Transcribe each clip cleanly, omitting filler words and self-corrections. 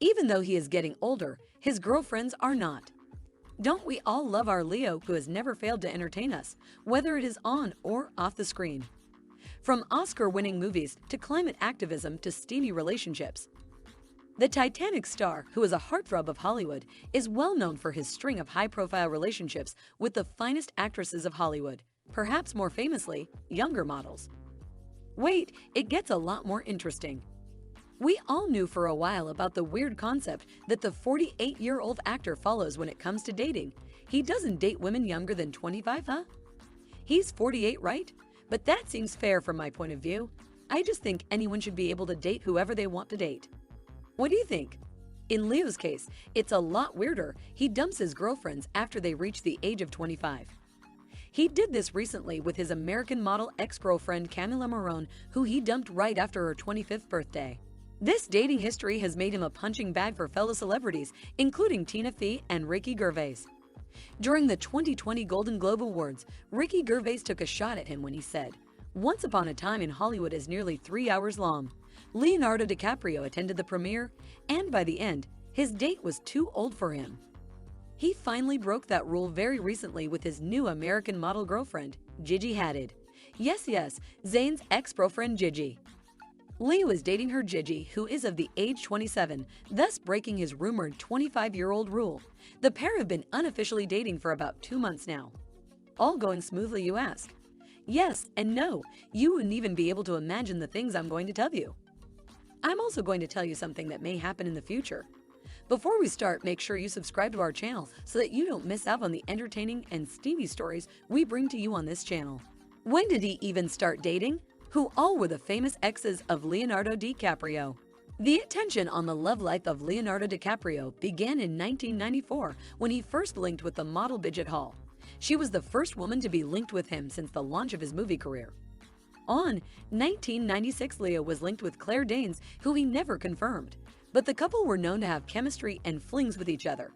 Even though he is getting older, his girlfriends are not. Don't we all love our Leo who has never failed to entertain us, whether it is on or off the screen? From Oscar-winning movies to climate activism to steamy relationships. The Titanic star, who is a heartthrob of Hollywood, is well known for his string of high-profile relationships with the finest actresses of Hollywood, perhaps more famously, younger models. Wait, it gets a lot more interesting. We all knew for a while about the weird concept that the 48-year-old actor follows when it comes to dating. He doesn't date women younger than 25, huh? He's 48, right? But that seems fair from my point of view. I just think anyone should be able to date whoever they want to date. What do you think? In Leo's case, it's a lot weirder. He dumps his girlfriends after they reach the age of 25. He did this recently with his American model ex-girlfriend Camila Morrone, who he dumped right after her 25th birthday. This dating history has made him a punching bag for fellow celebrities, including Tina Fey and Ricky Gervais. During the 2020 Golden Globe Awards, Ricky Gervais took a shot at him when he said, "Once Upon a Time in Hollywood is nearly 3 hours long." Leonardo DiCaprio attended the premiere, and by the end, his date was too old for him. He finally broke that rule very recently with his new American model girlfriend, Gigi Hadid. Yes, Zayn's ex-girlfriend Gigi. Leo is dating her Gigi, who is of the age 27, thus breaking his rumored 25-year-old rule. The pair have been unofficially dating for about 2 months now. All going smoothly, you ask? Yes and no, you wouldn't even be able to imagine the things I'm going to tell you. I'm also going to tell you something that may happen in the future. Before we start, make sure you subscribe to our channel so that you don't miss out on the entertaining and steamy stories we bring to you on this channel. When did he even start dating? Who all were the famous exes of Leonardo DiCaprio? The attention on the love life of Leonardo DiCaprio began in 1994 when he first linked with the model Bridget Hall. She was the first woman to be linked with him since the launch of his movie career. On 1996, Leo was linked with Claire Danes, who he never confirmed, but the couple were known to have chemistry and flings with each other.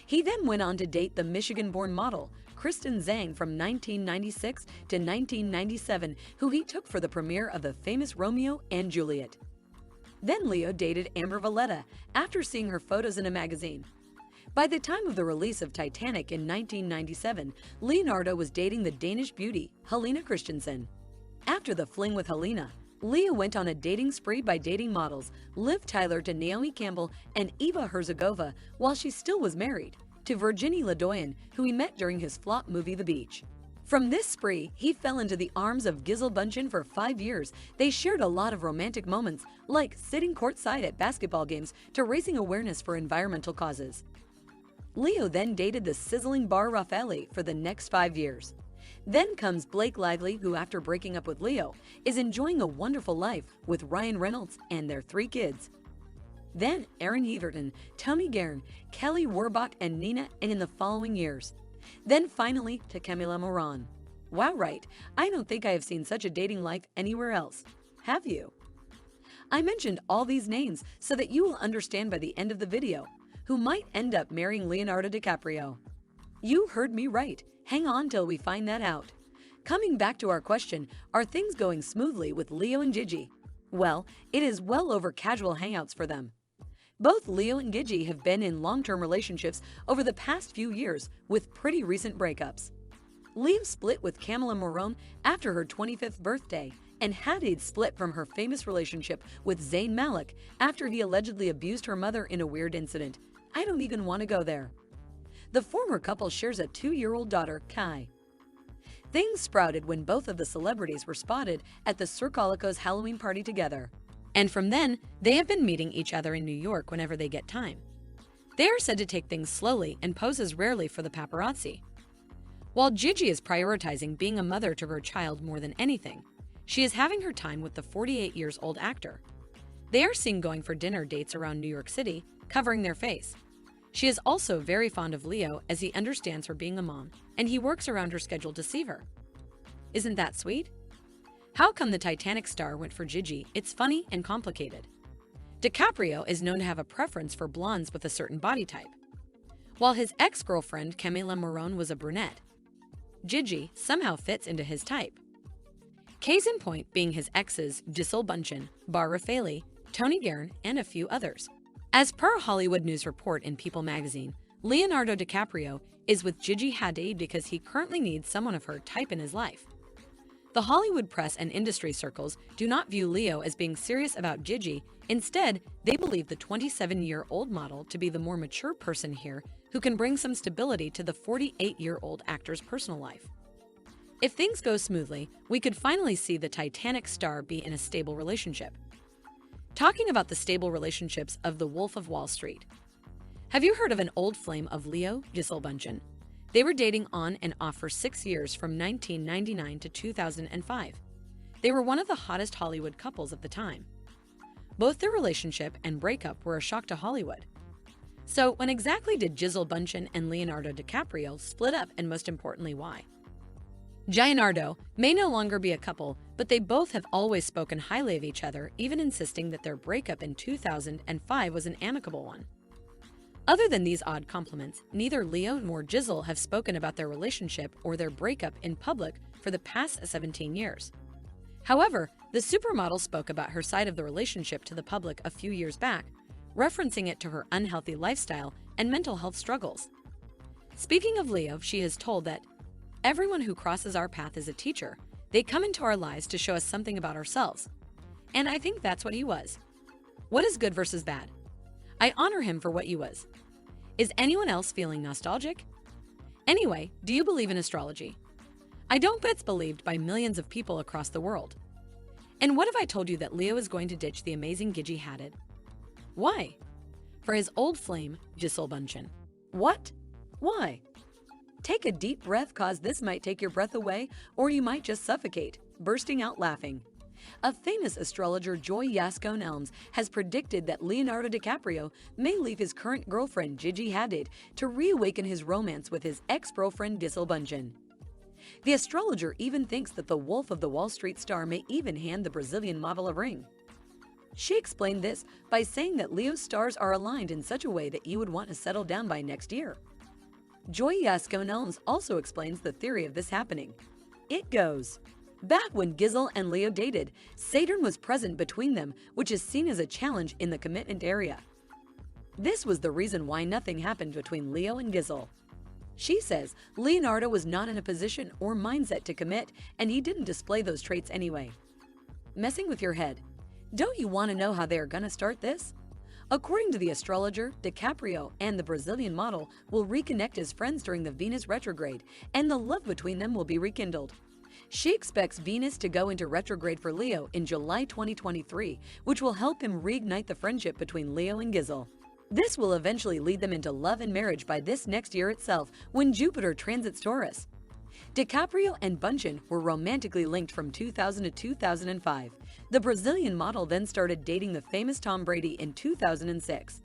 He then went on to date the Michigan-born model, Kristen Zhang, from 1996 to 1997, who he took for the premiere of the famous Romeo and Juliet. Then Leo dated Amber Valletta after seeing her photos in a magazine. By the time of the release of Titanic in 1997, Leonardo was dating the Danish beauty, Helena Christensen. After the fling with Helena, Leo went on a dating spree by dating models Liv Tyler to Naomi Campbell and Eva Herzegova while she still was married, to Virginie Ledoyen, who he met during his flop movie The Beach. From this spree, he fell into the arms of Gisele Bündchen for 5 years. They shared a lot of romantic moments, like sitting courtside at basketball games to raising awareness for environmental causes. Leo then dated the sizzling Bar Raffaele for the next 5 years. Then comes Blake Lively, who after breaking up with Leo, is enjoying a wonderful life with Ryan Reynolds and their 3 kids. Then Aaron Heverton, Tommy Guerin, Kelly Warbach, and Nina, and in the following years. Then finally to Camila Morrone. Wow, right, I don't think I have seen such a dating life anywhere else. Have you? I mentioned all these names so that you will understand by the end of the video who might end up marrying Leonardo DiCaprio. You heard me right. Hang on till we find that out. Coming back to our question, are things going smoothly with Leo and Gigi? Well, it is well over casual hangouts for them. Both Leo and Gigi have been in long-term relationships over the past few years with pretty recent breakups. Leo split with Camila Morrone after her 25th birthday, and Hadid split from her famous relationship with Zayn Malik after he allegedly abused her mother in a weird incident. I don't even want to go there. The former couple shares a 2-year-old daughter, Kai. Things sprouted when both of the celebrities were spotted at the Circolico's Halloween party together. And from then, they have been meeting each other in New York whenever they get time. They are said to take things slowly and poses rarely for the paparazzi. While Gigi is prioritizing being a mother to her child more than anything, she is having her time with the 48-year-old actor. They are seen going for dinner dates around New York City, covering their face. She is also very fond of Leo as he understands her being a mom, and he works around her schedule to see her. Isn't that sweet? How come the Titanic star went for Gigi? It's funny and complicated. DiCaprio is known to have a preference for blondes with a certain body type, while his ex-girlfriend Camila Morrone was a brunette. Gigi somehow fits into his type. Case in point being his exes Gisele Bündchen, Bar Raffaele, Tony Guerin, and a few others. As per a Hollywood News report in People magazine, Leonardo DiCaprio is with Gigi Hadid because he currently needs someone of her type in his life. The Hollywood press and industry circles do not view Leo as being serious about Gigi. Instead, they believe the 27-year-old model to be the more mature person here who can bring some stability to the 48-year-old actor's personal life. If things go smoothly, we could finally see the Titanic star be in a stable relationship. Talking about the stable relationships of the Wolf of Wall Street. Have you heard of an old flame of Leo, Gisele Bündchen? They were dating on and off for 6 years from 1999 to 2005. They were one of the hottest Hollywood couples of the time. Both their relationship and breakup were a shock to Hollywood. So when exactly did Gisele Bündchen and Leonardo DiCaprio split up, and most importantly, why? Leonardo may no longer be a couple, but they both have always spoken highly of each other, even insisting that their breakup in 2005 was an amicable one. Other than these odd compliments, neither Leo nor Gisele have spoken about their relationship or their breakup in public for the past 17 years. However, the supermodel spoke about her side of the relationship to the public a few years back, referencing it to her unhealthy lifestyle and mental health struggles. Speaking of Leo, she has told that, "Everyone who crosses our path is a teacher. They come into our lives to show us something about ourselves." And I think that's what he was. What is good versus bad? I honor him for what he was. Is anyone else feeling nostalgic? Anyway, do you believe in astrology? I don't, but it's believed by millions of people across the world. And what if I told you that Leo is going to ditch the amazing Gigi Hadid? Why? For his old flame, Gisele Bündchen. What? Why? Take a deep breath, cause this might take your breath away, or you might just suffocate, bursting out laughing. A famous astrologer, Joy Yascone-Elms, has predicted that Leonardo DiCaprio may leave his current girlfriend, Gigi Hadid, to reawaken his romance with his ex-girlfriend, Gisele Bündchen. The astrologer even thinks that the Wolf of the Wall Street star may even hand the Brazilian model a ring. She explained this by saying that Leo's stars are aligned in such a way that you would want to settle down by next year. Joy Yascone-Elms also explains the theory of this happening. It goes, back when Gisele and Leo dated, Saturn was present between them, which is seen as a challenge in the commitment area. This was the reason why nothing happened between Leo and Gisele. She says Leonardo was not in a position or mindset to commit, and he didn't display those traits anyway. Messing with your head. Don't you want to know how they are going to start this? According to the astrologer, DiCaprio and the Brazilian model will reconnect as friends during the Venus retrograde, and the love between them will be rekindled. She expects Venus to go into retrograde for Leo in July 2023, which will help him reignite the friendship between Leo and Gisele. This will eventually lead them into love and marriage by this next year itself, when Jupiter transits Taurus. DiCaprio and Bündchen were romantically linked from 2000 to 2005. The Brazilian model then started dating the famous Tom Brady in 2006.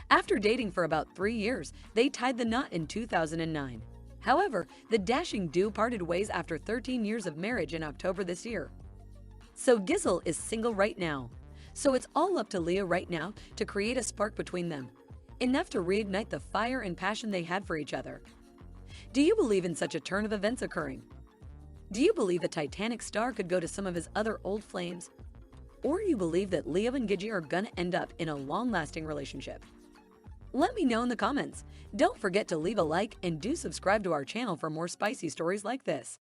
After dating for about 3 years, they tied the knot in 2009. However, the dashing duo parted ways after 13 years of marriage in October this year. So Gisele is single right now. So it's all up to Leo right now to create a spark between them, enough to reignite the fire and passion they had for each other. Do you believe in such a turn of events occurring? Do you believe the Titanic star could go to some of his other old flames? Or you believe that Leo and Gigi are gonna end up in a long-lasting relationship? Let me know in the comments. Don't forget to leave a like and do subscribe to our channel for more spicy stories like this.